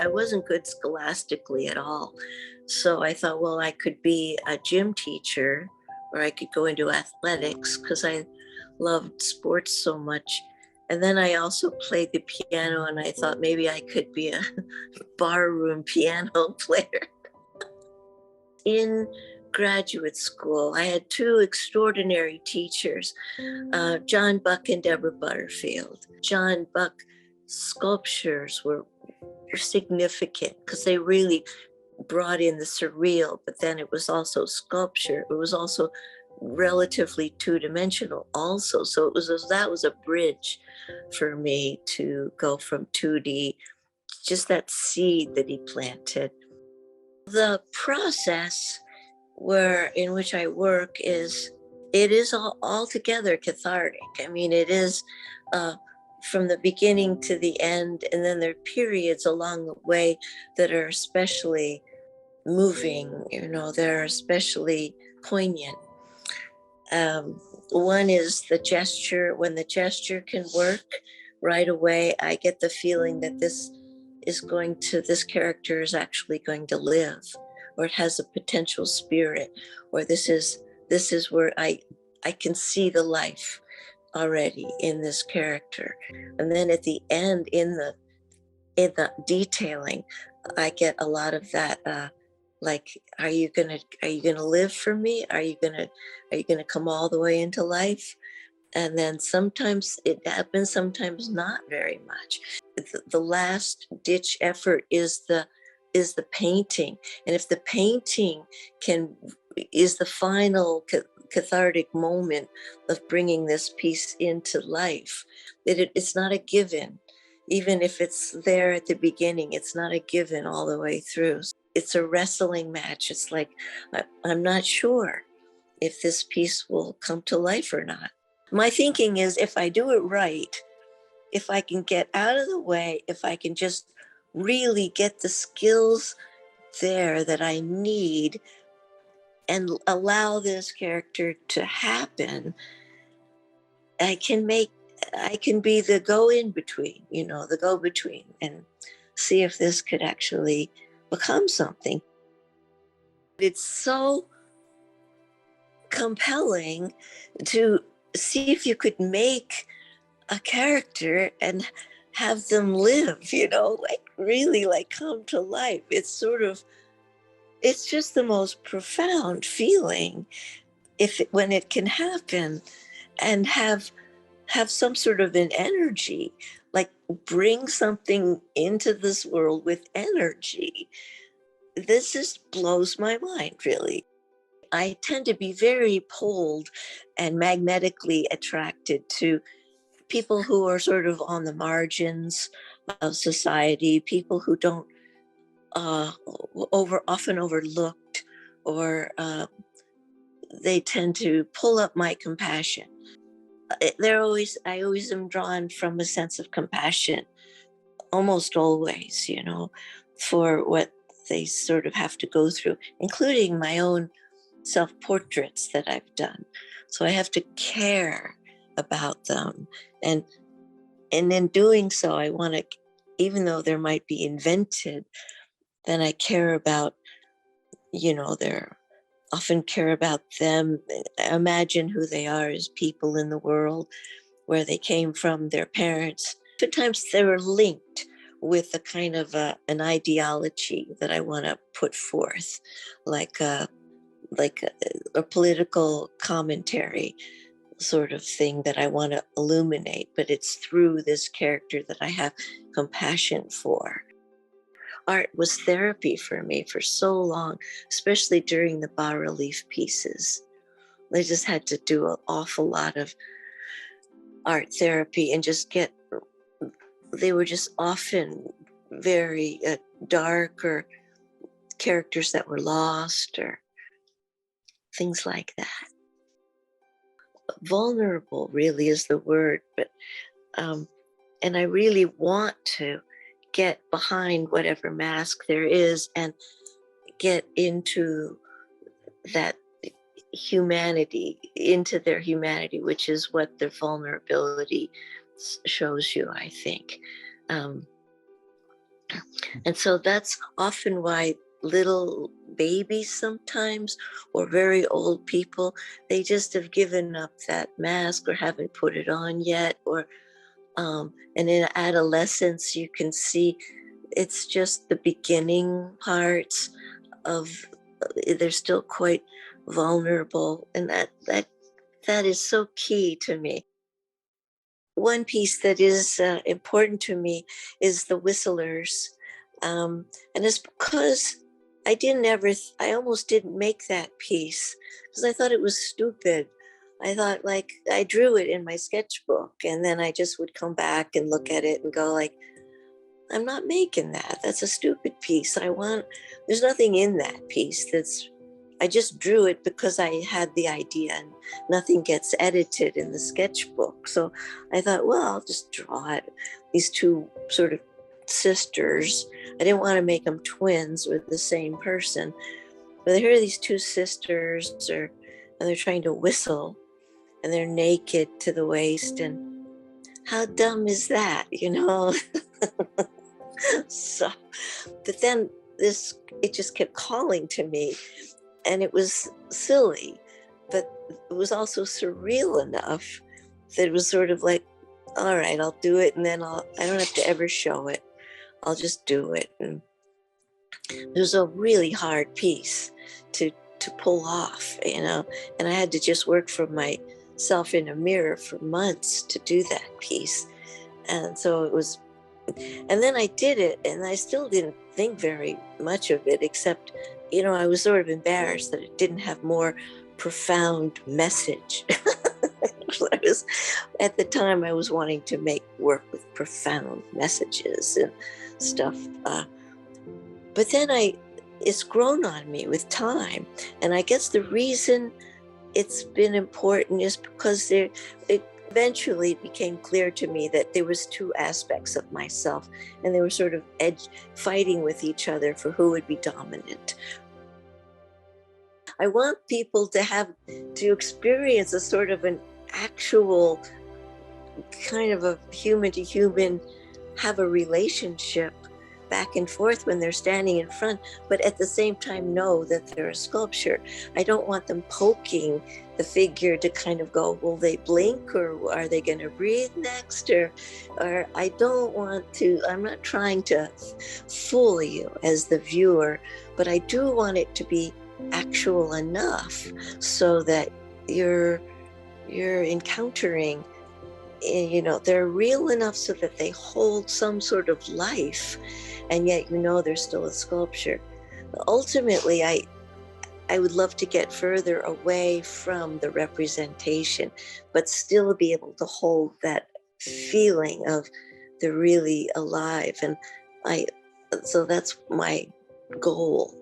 I wasn't good scholastically at all. So I thought, well, I could be a gym teacher or I could go into athletics because I loved sports so much. And then I also played the piano, and I thought maybe I could be a barroom piano player. In graduate school, I had two extraordinary teachers, John Buck and Deborah Butterfield. John Buck sculptures were significant because they really brought in the surreal, but then it was also sculpture. It was also relatively two-dimensional also. So that was a bridge for me to go from 2D, just that seed that he planted. The process in which I work is altogether cathartic. I mean, it is from the beginning to the end, and then there are periods along the way that are especially moving, they're especially poignant. One is the gesture. When the gesture can work right away, I get the feeling that this character is actually going to live, or it has a potential spirit, or this is where I can see the life already in this character. And then at the end, in the detailing, I get a lot of that, like, are you gonna live for me? Are you gonna come all the way into life? And then sometimes it happens, sometimes not very much. The last ditch effort is the painting. And if the painting is the final cathartic moment of bringing this piece into life, it's not a given. Even if it's there at the beginning, it's not a given all the way through. It's a wrestling match. It's like, I'm not sure if this piece will come to life or not. My thinking is, if I do it right, if I can get out of the way, if I can just really get the skills there that I need and allow this character to happen, I can be the go-in-between, the go-between, and see if this could actually become something. It's so compelling to see if you could make a character and have them live, like really like come to life. It's just the most profound feeling when it can happen, and have some sort of an energy, like bring something into this world with energy. This just blows my mind, really. I tend to be very pulled and magnetically attracted to people who are sort of on the margins of society, people who don't often overlooked, or they tend to pull up my compassion. I always am drawn from a sense of compassion, almost always, for what they sort of have to go through, including my own self-portraits that I've done. So I have to care about them. And in doing so, I want to, even though there might be invented, then I care about, often care about them, imagine who they are as people in the world, where they came from, their parents. Sometimes they were linked with a kind of an ideology that I want to put forth, like a political commentary sort of thing that I want to illuminate, but it's through this character that I have compassion for. Art was therapy for me for so long, especially during the bas-relief pieces. I just had to do an awful lot of art therapy and they were just often very dark, or characters that were lost, or things like that. Vulnerable really is the word, but and I really want to get behind whatever mask there is and get into that humanity, into their humanity, which is what the vulnerability shows you, I think. And so that's often why little babies sometimes, or very old people, they just have given up that mask or haven't put it on yet. And in adolescence, you can see it's just the beginning parts of, they're still quite vulnerable. And that is so key to me. One piece that is important to me is the whistlers. And it's because I almost didn't make that piece because I thought it was stupid. I thought, like, I drew it in my sketchbook and then I just would come back and look at it and go, like, I'm not making that. That's a stupid piece. There's nothing in that piece I just drew it because I had the idea and nothing gets edited in the sketchbook. So I thought, well, I'll just draw it. These two sort of sisters. I didn't want to make them twins with the same person. But here are these two sisters, and they're trying to whistle, and they're naked to the waist. And how dumb is that, you know? So, but then it just kept calling to me, and it was silly, but it was also surreal enough that it was sort of like, all right, I'll do it, and then I don't have to ever show it. I'll just do it. And it was a really hard piece to pull off, you know, and I had to just work for myself in a mirror for months to do that piece. And so it was, and then I did it, and I still didn't think very much of it, except, you know, I was sort of embarrassed that it didn't have more profound message. At the time, I was wanting to make work with profound messages and stuff. But then it's grown on me with time. And I guess the reason it's been important is because it eventually became clear to me that there was two aspects of myself, and they were sort of fighting with each other for who would be dominant. I want people to experience a sort of an actual kind of a human to human, have a relationship back and forth when they're standing in front, but at the same time know that they're a sculpture. I don't want them poking the figure to kind of go, will they blink, or are they going to breathe next? Or I don't want to, I'm not trying to fool you as the viewer, but I do want it to be actual enough so that you're encountering, you know, they're real enough so that they hold some sort of life, and yet, you know, they're still a sculpture. Ultimately, I would love to get further away from the representation, but still be able to hold that feeling of they're really alive. And so that's my goal.